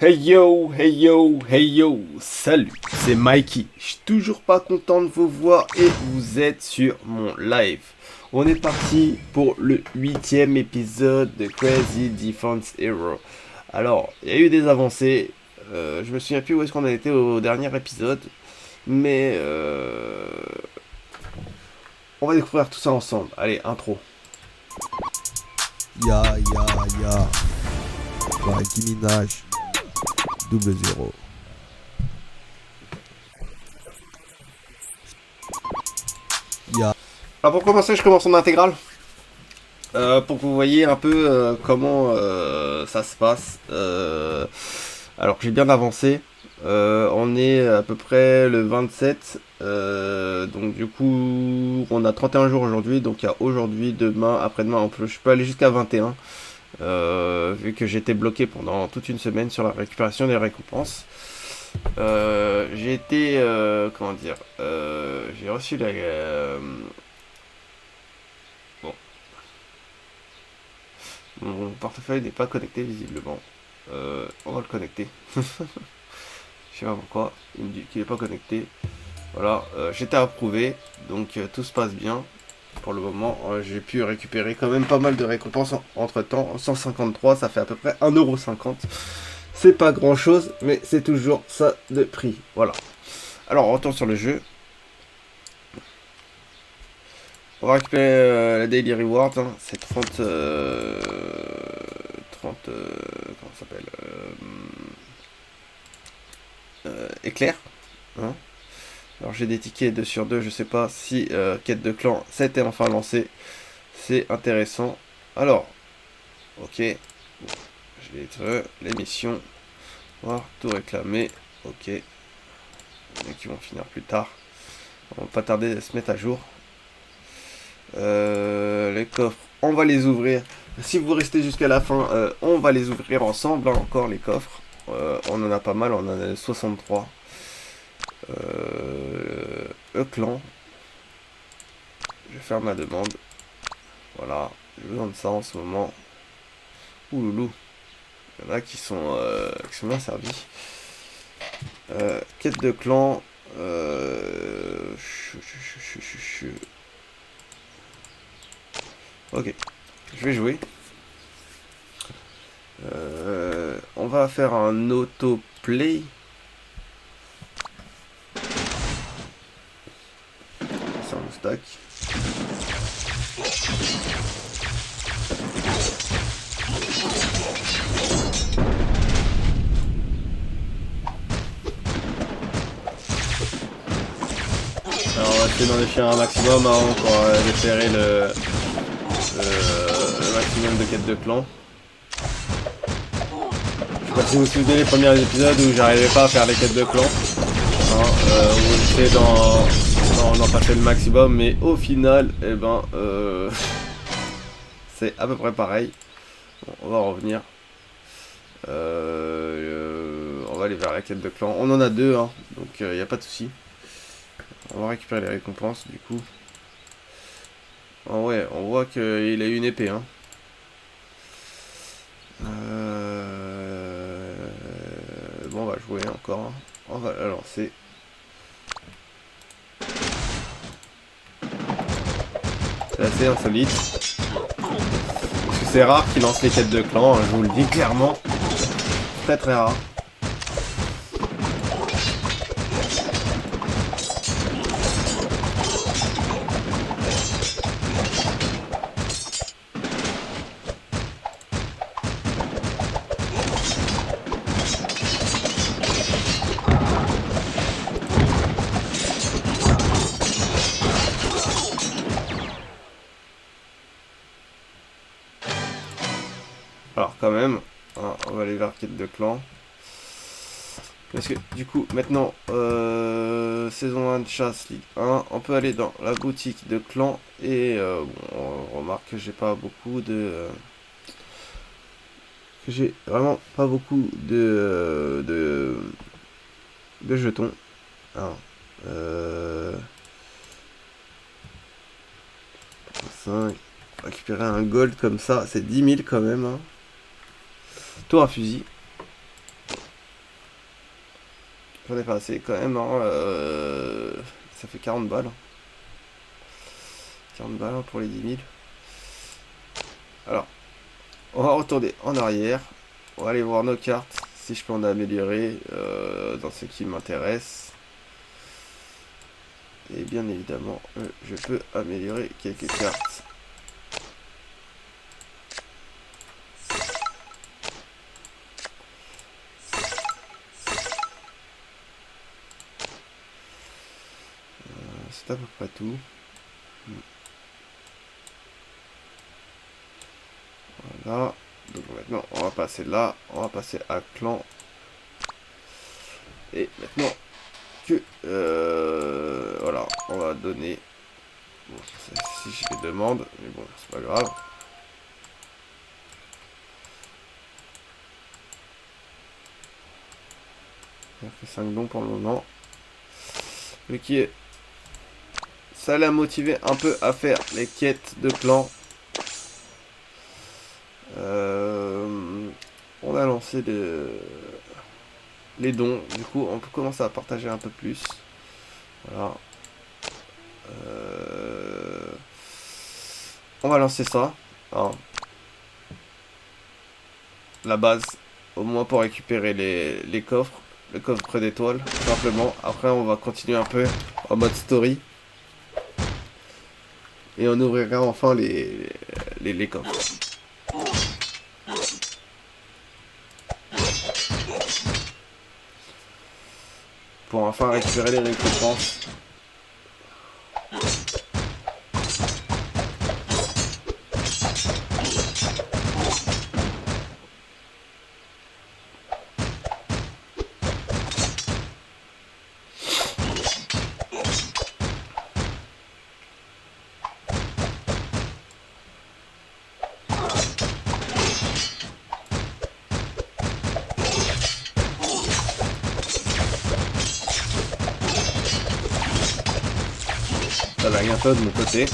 Hey yo, hey yo, hey yo, salut, c'est Mikey. Je suis toujours pas content de vous voir et vous êtes sur mon live. On est parti pour le 8e épisode de Crazy Defense Hero. Alors, il y a eu des avancées. Je me souviens plus où est-ce qu'on a été au dernier épisode. Mais on va découvrir tout ça ensemble. Allez, intro. Ya, Nicki Minaj, 00. Ya, Alors pour commencer, je commence en intégrale. Pour que vous voyez un peu comment ça se passe. Alors j'ai bien avancé. On est à peu près le 27. Donc du coup, on a 31 jours aujourd'hui. Donc il y a aujourd'hui, demain, après-demain. Je peux aller jusqu'à 21. Vu que j'étais bloqué pendant toute une semaine sur la récupération des récompenses. J'ai été... comment dire j'ai reçu la... bon. Mon portefeuille n'est pas connecté visiblement. On va le connecter. Je sais pas pourquoi. Il me dit qu'il n'est pas connecté. Voilà, j'étais approuvé. Donc tout se passe bien. Pour le moment, j'ai pu récupérer quand même pas mal de récompenses entre temps. 153, ça fait à peu près 1,50€. C'est pas grand chose, mais c'est toujours ça de prix. Voilà. Alors, on retourne sur le jeu. On va récupérer la Daily Reward. Hein. C'est 30. 30. Comment ça s'appelle Éclair. Hein. Alors, j'ai des tickets 2 sur 2. Je sais pas si quête de clan s'était enfin lancée. C'est intéressant. Alors, ok. Bon, je vais être les missions. Voir, tout réclamer. Ok. Les mecs qui vont finir plus tard. On va pas tarder à se mettre à jour. Les coffres, on va les ouvrir. Si vous restez jusqu'à la fin, on va les ouvrir ensemble. Hein, encore les coffres. On en a pas mal, on en a 63. E-clan. Je vais faire ma demande. Voilà, j'ai besoin de ça en ce moment. Ouloulou. Il y en a qui sont bien servis. Quête de clan. Ok, je vais jouer. On va faire un autoplay. C'est un stack. Alors on va essayer d'en déchirer un maximum avant pour déférer le maximum de quêtes de clan. Je sais pas si vous vous souvenez les premiers épisodes où j'arrivais pas à faire les quêtes de clan. Hein, où j'essayais d'en passer le maximum, mais au final, eh ben, c'est à peu près pareil. Bon, on va revenir. On va aller vers la quête de clan. On en a deux, hein, donc il n'y a pas de souci. On va récupérer les récompenses du coup. Oh ouais, on voit qu'il a eu une épée. Hein. Bon, on va jouer encore. Hein. On va la lancer. C'est assez insolite. Parce que c'est rare qu'il lance les quêtes de clan, hein, je vous le dis clairement. Très très rare. Alors quand même, hein, on va aller vers quête de clan. Parce que du coup, maintenant, saison 1 de chasse, Ligue 1, on peut aller dans la boutique de clan. Et bon, on remarque que j'ai pas beaucoup de... que j'ai vraiment pas beaucoup de jetons. Alors, 5, récupérer un gold comme ça, c'est 10 000 quand même. Hein. Tour à fusil. J'en ai pas assez quand même, hein, ça fait 40 balles. 40 balles pour les 10 000. Alors, on va retourner en arrière. On va aller voir nos cartes, si je peux en améliorer dans ce qui m'intéresse. Et bien évidemment, je peux améliorer quelques cartes. C'est à peu près tout. Voilà. Donc maintenant, on va passer là. On va passer à clan. Et maintenant que... voilà, on va donner... Bon, si je les demande, mais bon, c'est pas grave. On a fait 5 dons pour le moment. Ok. Ça l'a motivé un peu à faire les quêtes de clan. On a lancé les dons. Du coup, on peut commencer à partager un peu plus. Voilà. On va lancer ça. Hein. La base. Au moins pour récupérer les coffres. Le coffre d'étoiles, simplement. Après, on va continuer un peu en mode story. Et on ouvrira enfin les coffres. Pour enfin récupérer les récompenses. Ça va bientôt de mon côté.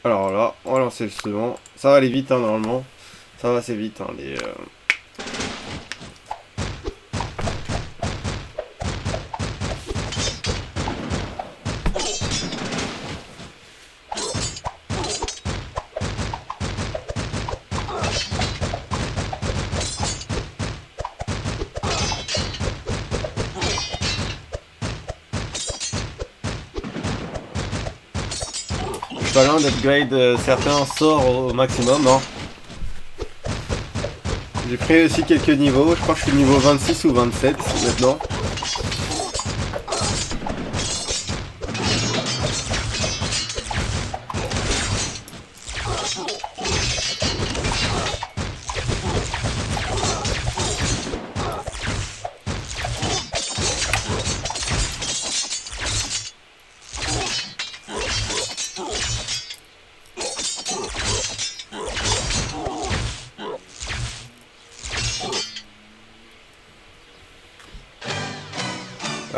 Alors là, on va lancer le second. Ça va aller vite, hein, normalement. Ça va assez vite, hein, Je suis pas loin d'upgrade certains sorts au maximum, hein. J'ai pris aussi quelques niveaux. Je crois que je suis niveau 26 ou 27 maintenant.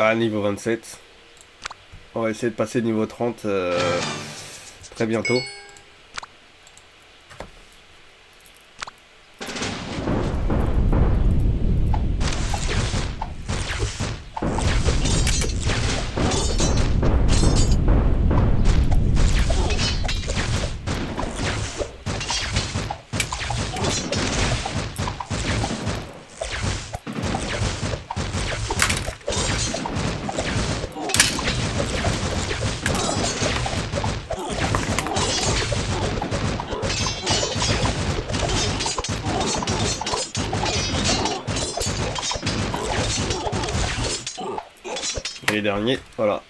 Ah, niveau 27. On va essayer de passer niveau 30 très bientôt. Et les derniers, voilà.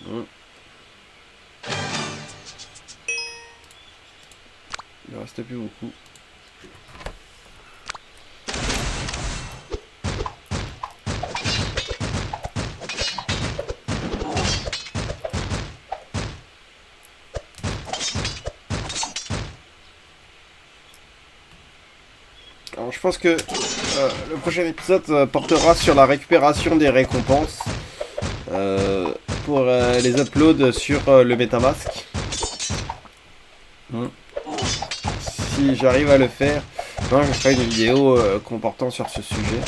Bon. Il ne reste plus beaucoup. je pense que le prochain épisode portera sur la récupération des récompenses pour les uploads sur le MetaMask. Si j'arrive à le faire, je ferai une vidéo comportant sur ce sujet.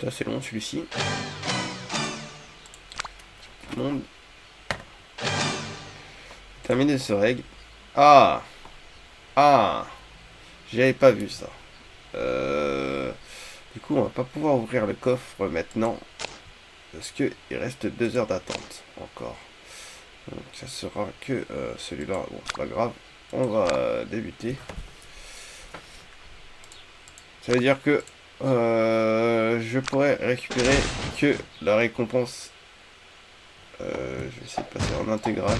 C'est assez long celui-ci. Monde. Terminer ce règle. Ah. J'avais pas vu ça. Du coup, on va pas pouvoir ouvrir le coffre maintenant. Parce que il reste 2 heures d'attente encore. Donc ça sera que celui-là. Bon, c'est pas grave. On va débuter. Ça veut dire que je pourrais récupérer que la récompense. Je vais essayer de passer en intégrale.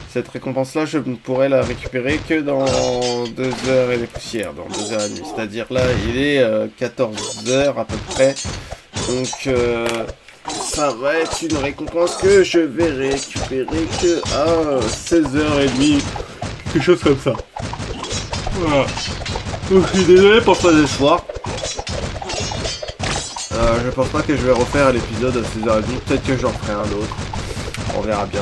Cette récompense-là, je ne pourrais la récupérer que dans 2 heures et des poussières, dans 2 heures et demie. C'est-à-dire là, il est 14 heures à peu près. Donc, ça va être une récompense que je vais récupérer que à 16h30. Quelque chose comme ça. Voilà. Donc, je suis désolé pour ça ce soir. Je pense pas que je vais refaire l'épisode à 16h30. Peut-être que j'en ferai un autre. On verra bien.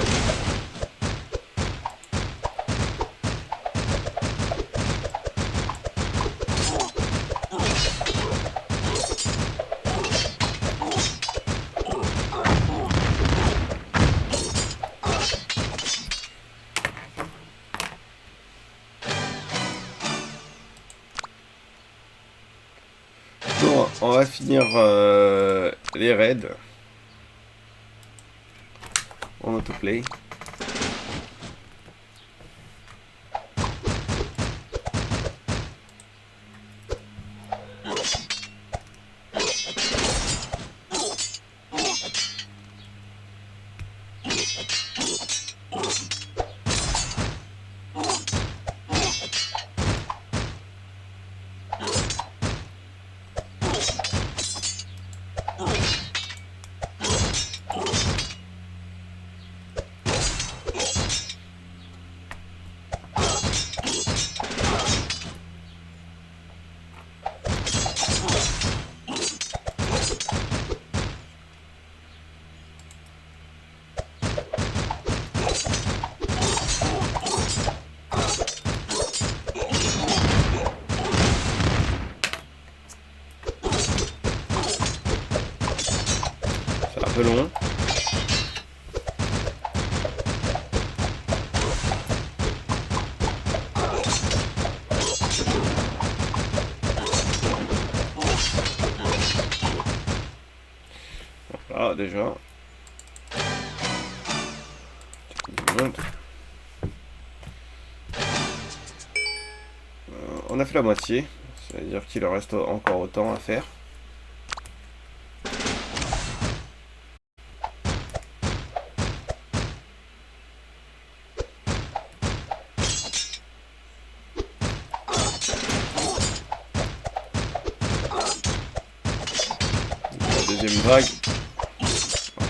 Bon, on va finir les raids en autoplay. C'est un peu long. Voilà, déjà. On a fait la moitié. Ça veut dire qu'il en reste encore autant à faire. La deuxième vague.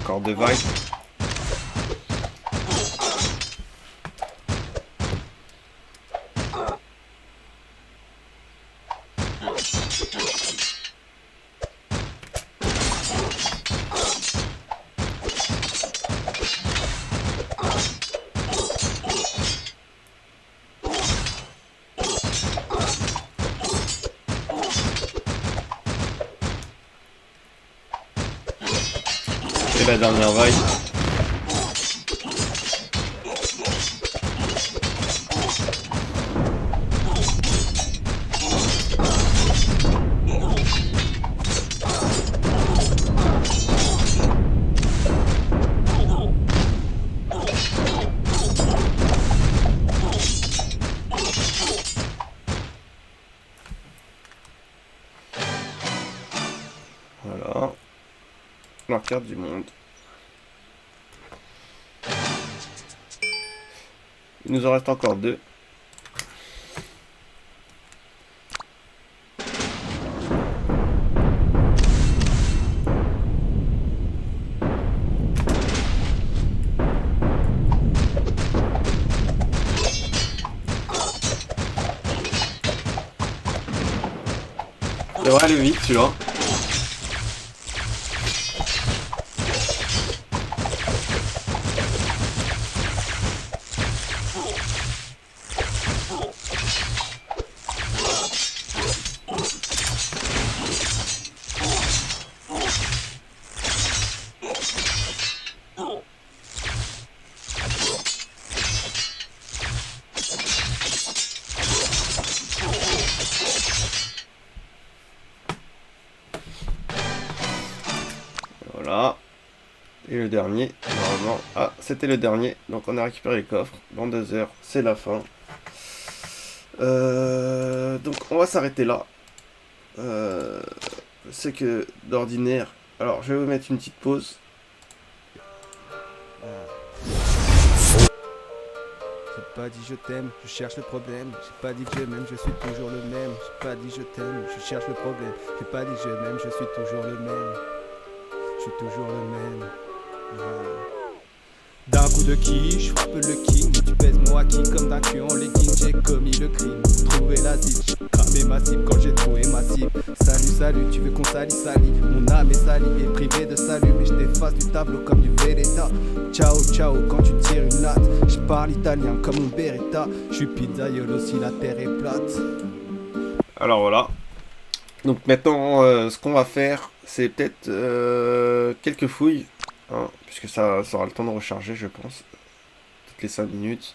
Encore 2 vagues. la dernière vague. Voilà. La carte du monde. Il nous en reste encore 2. Ça devrait aller vite celui-là. Voilà. Et le dernier, normalement. Ah, c'était le dernier. Donc on a récupéré les coffres. Dans 2 heures, c'est la fin. Donc on va s'arrêter là. C'est que d'ordinaire. Alors je vais vous mettre une petite pause. J'ai pas dit je t'aime, je cherche le problème. J'ai pas dit que je m'aime, je suis toujours le même. J'ai pas dit je t'aime, je cherche le problème. J'ai pas dit que je m'aime, je suis toujours le même. Je suis toujours le même. D'un coup de qui, je frappe le king. Tu pèses moi qui comme d'un cul en legging. J'ai commis le crime, trouvé la zip. J'ai cramé ma cible quand j'ai trouvé ma cible. Salut, salut, tu veux qu'on salit, salit. Mon âme est salie et privée de salut. Mais je t'efface du tableau comme du Velletta. Ciao, ciao, quand tu tires une latte. Je parle italien comme un Beretta. Je suis pizzaiolo si la terre est plate. Alors voilà. Donc maintenant, ce qu'on va faire, c'est peut-être quelques fouilles. Hein, puisque ça aura le temps de recharger, je pense. Toutes les 5 minutes.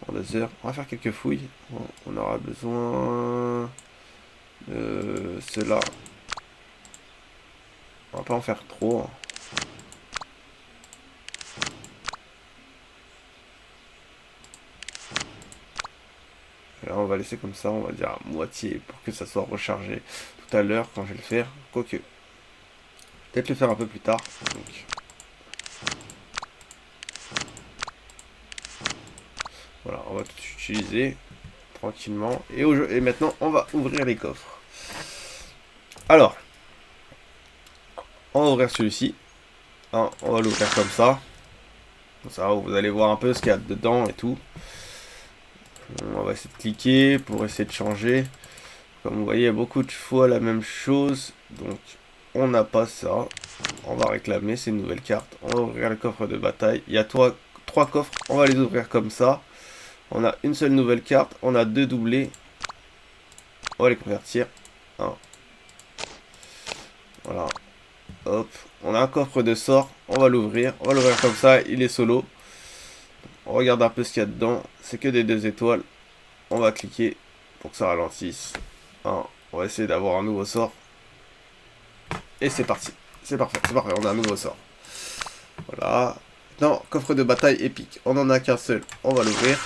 En 2 heures. On va faire quelques fouilles. Bon, on aura besoin de cela. On va pas en faire trop. Hein. Et là, on va laisser comme ça, on va dire à moitié pour que ça soit rechargé tout à l'heure quand je vais le faire. Quoique, peut-être le faire un peu plus tard. Donc. Voilà, on va tout utiliser tranquillement. Et maintenant, on va ouvrir les coffres. Alors, on va ouvrir celui-ci. Hein, on va l'ouvrir comme ça. Comme ça, vous allez voir un peu ce qu'il y a dedans et tout. On va essayer de cliquer pour essayer de changer. Comme vous voyez, il y a beaucoup de fois la même chose. Donc, on n'a pas ça. On va réclamer, c'est une nouvelle carte. On va ouvrir le coffre de bataille. Il y a 3 coffres. On va les ouvrir comme ça. On a une seule nouvelle carte. On a 2 doublés. On va les convertir. Voilà. Hop. On a un coffre de sort. On va l'ouvrir. On va l'ouvrir comme ça. Il est solo. On regarde un peu ce qu'il y a dedans. C'est que des 2 étoiles. On va cliquer pour que ça ralentisse. On va essayer d'avoir un nouveau sort. Et c'est parti. C'est parfait. C'est parfait. On a un nouveau sort. Voilà. Non, coffre de bataille épique. On en a qu'un seul. On va l'ouvrir.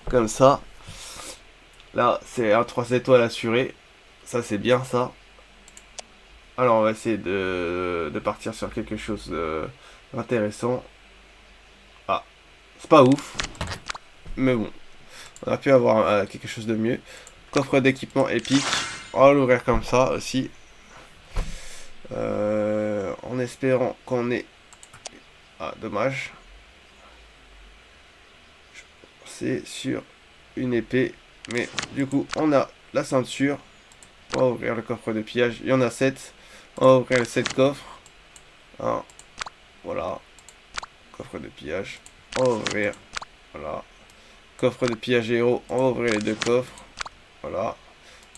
Comme ça. Là, c'est un 3 étoiles assuré. Ça, c'est bien ça. Alors, on va essayer de partir sur quelque chose d'intéressant. Ah, c'est pas ouf. Mais bon. On a pu avoir quelque chose de mieux. Coffre d'équipement épique. On va l'ouvrir comme ça aussi. En espérant qu'on ait... Ah, dommage. C'est sur une épée. Mais du coup, on a la ceinture. On va ouvrir le coffre de pillage. Il y en a 7. On va ouvrir les 7 coffres. Voilà. Coffre de pillage. On va ouvrir. Voilà. Coffre de pillage héros. On va ouvrir les 2 coffres. Voilà.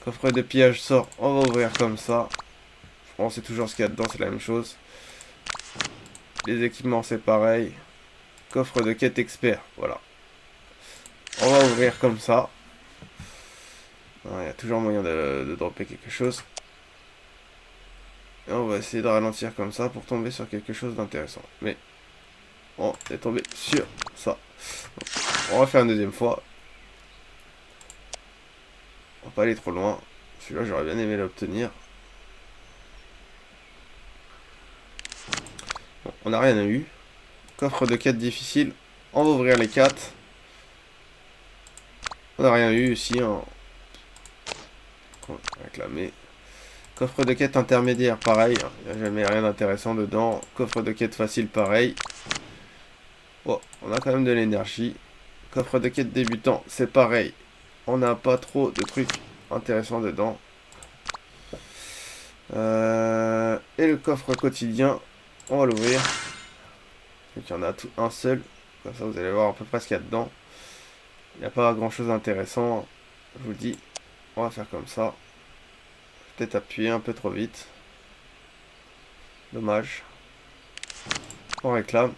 Coffre de pillage sort. On va ouvrir comme ça. Je pense que c'est toujours ce qu'il y a dedans. C'est la même chose. Les équipements, c'est pareil. Coffre de quête expert, voilà. On va ouvrir comme ça. Il y a toujours moyen de dropper quelque chose. Et on va essayer de ralentir comme ça pour tomber sur quelque chose d'intéressant. Mais on est tombé sur ça. On va faire une deuxième fois. On va pas aller trop loin. Celui-là, j'aurais bien aimé l'obtenir. Bon, on n'a rien eu. Coffre de quête difficile. On va ouvrir les 4. On n'a rien eu ici. Hein. Réclamer. Coffre de quête intermédiaire, pareil. Il n'y a jamais rien d'intéressant dedans. Coffre de quête facile, pareil. Oh, on a quand même de l'énergie. Coffre de quête débutant, c'est pareil. On n'a pas trop de trucs intéressants dedans. Et le coffre quotidien, on va l'ouvrir. Donc il y en a tout un seul. Comme ça, vous allez voir à peu près ce qu'il y a dedans. Il n'y a pas grand chose d'intéressant. Je vous le dis. On va faire comme ça. Peut-être appuyer un peu trop vite. Dommage. On réclame.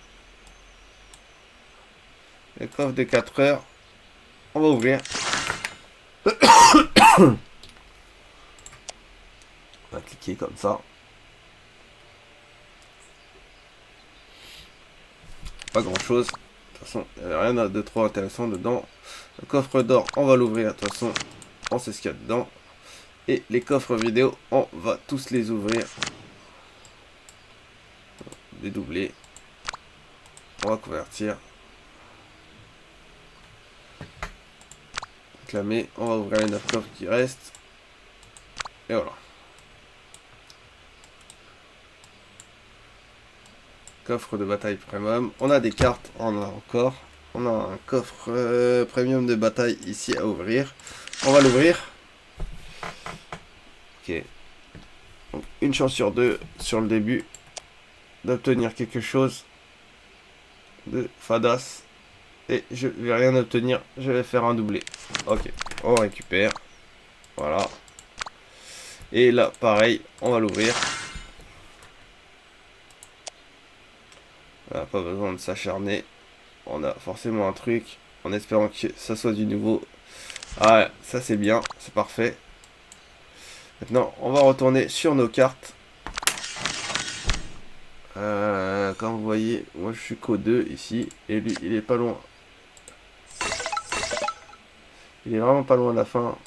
Les coffres de 4 heures. On va ouvrir. On va cliquer comme ça. Pas grand chose. De toute façon, il n'y avait rien de trop intéressant dedans. Le coffre d'or, on va l'ouvrir. De toute façon, on sait ce qu'il y a dedans. Et les coffres vidéo, on va tous les ouvrir. Dédoubler. On va convertir. Réclamer. On va ouvrir les 9 coffres qui restent. Et voilà. Coffre de bataille premium. On a des cartes, on en a encore. On a un coffre premium de bataille ici à ouvrir. On va l'ouvrir. Ok. Donc, une chance sur 2 sur le début d'obtenir quelque chose de fadas. Et je vais rien obtenir. Je vais faire un doublé. Ok. On récupère. Voilà. Et là, pareil, on va l'ouvrir. On n'a pas besoin de s'acharner. On a forcément un truc. En espérant que ça soit du nouveau. Ah, ça c'est bien. C'est parfait. Maintenant, on va retourner sur nos cartes. Comme vous voyez, moi je suis qu'au 2 ici. Et lui, il est pas loin. Il est vraiment pas loin de la fin.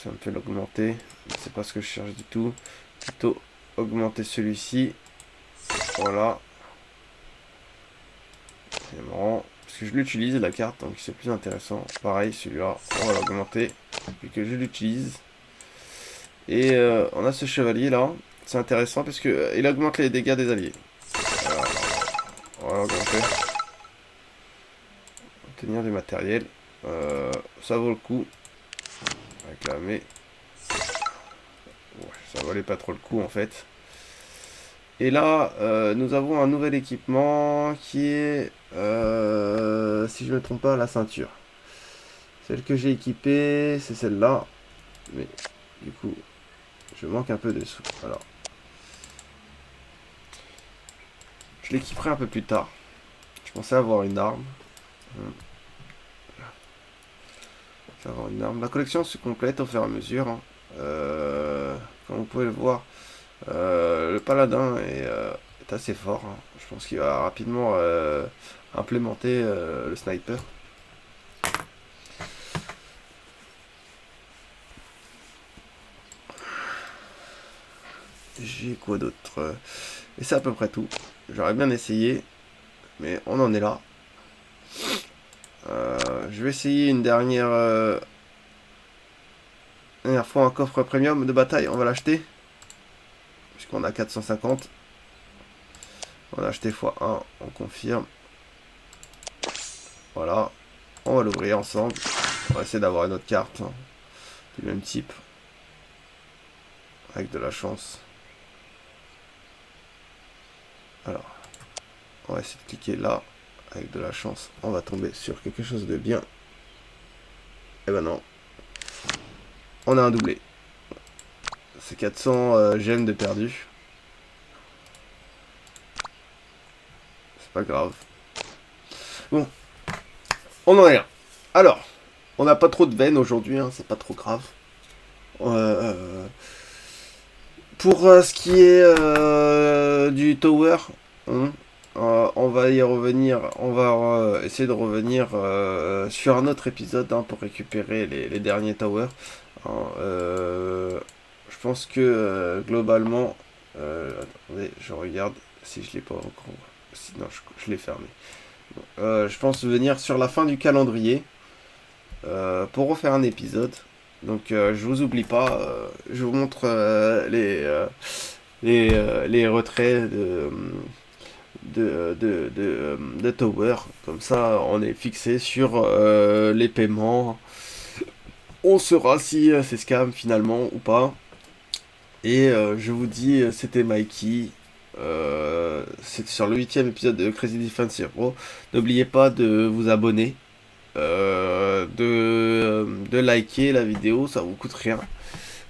Ça me fait l'augmenter. C'est pas ce que je cherche du tout. Plutôt augmenter celui-ci. Voilà. C'est marrant. Parce que je l'utilise la carte, donc c'est plus intéressant. Pareil, celui-là, on va l'augmenter. Depuis que je l'utilise. Et on a ce chevalier là. C'est intéressant parce que il augmente les dégâts des alliés. Voilà. On va l'augmenter. Obtenir du matériel. Ça vaut le coup. Réclamer. Ouais, ça valait pas trop le coup en fait. Et là, nous avons un nouvel équipement qui est, si je ne me trompe pas, la ceinture. Celle que j'ai équipée, c'est celle-là. Mais du coup, je manque un peu de sous. Alors, je l'équiperai un peu plus tard. Je pensais avoir une arme. Avoir une arme. La collection se complète au fur et à mesure. Hein. Comme vous pouvez le voir, le paladin est assez fort. Hein. Je pense qu'il va rapidement implémenter le sniper. J'ai quoi d'autre? Et c'est à peu près tout. J'aurais bien essayé, mais on en est là. Je vais essayer une dernière fois un coffre premium de bataille. On va l'acheter. Puisqu'on a 450. On va acheter x1. On confirme. Voilà. On va l'ouvrir ensemble. On va essayer d'avoir une autre carte. Hein, du même type. Avec de la chance. Alors. On va essayer de cliquer là. Avec de la chance, on va tomber sur quelque chose de bien. Et ben non. On a un doublé. C'est 400 gemmes de perdu. C'est pas grave. Bon. On en est là. Alors. On n'a pas trop de veines aujourd'hui, hein, c'est pas trop grave. Pour ce qui est du tower, on va y revenir. On va essayer de revenir sur un autre épisode pour récupérer les derniers towers. Je pense que globalement, attendez, je regarde si je l'ai pas encore. Sinon, je l'ai fermé. Bon, je pense venir sur la fin du calendrier. Pour refaire un épisode. Donc je vous oublie pas, je vous montre les retraits de tower. Comme ça on est fixé sur les paiements. On saura si c'est scam finalement ou pas. Et je vous dis, c'était Mikey. C'est sur le 8e épisode de Crazy Defense Hero. N'oubliez pas de vous abonner. De liker la vidéo, ça vous coûte rien,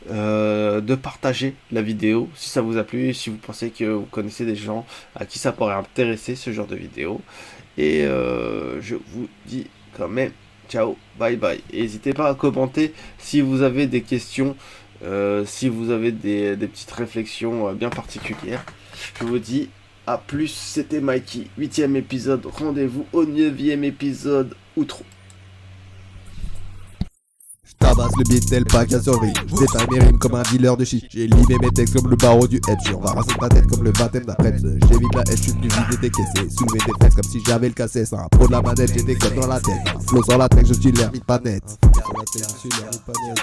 de partager la vidéo si ça vous a plu, si vous pensez que vous connaissez des gens à qui ça pourrait intéresser ce genre de vidéo, et je vous dis quand même ciao, bye bye, et n'hésitez pas à commenter si vous avez des questions, si vous avez des petites réflexions bien particulières. Je vous dis à plus, c'était Mikey, 8e épisode, rendez-vous au 9e épisode outro. Tabasse le beat tel pas qu'à survie. J'éteins mes rimes comme un dealer de shit. J'ai limé mes textes comme le barreau du head. J'embarrasse ta tête comme le baptême d'après. J'évite la haine, je suis venu vider tes caisses. Soulever tes fesses comme si j'avais le cassette. Un pro de la manette, j'étais comme dans la tête. Un flow sur la tête, je suis l'hermite pas net. Sur la tête, je suis l'hermite pas net,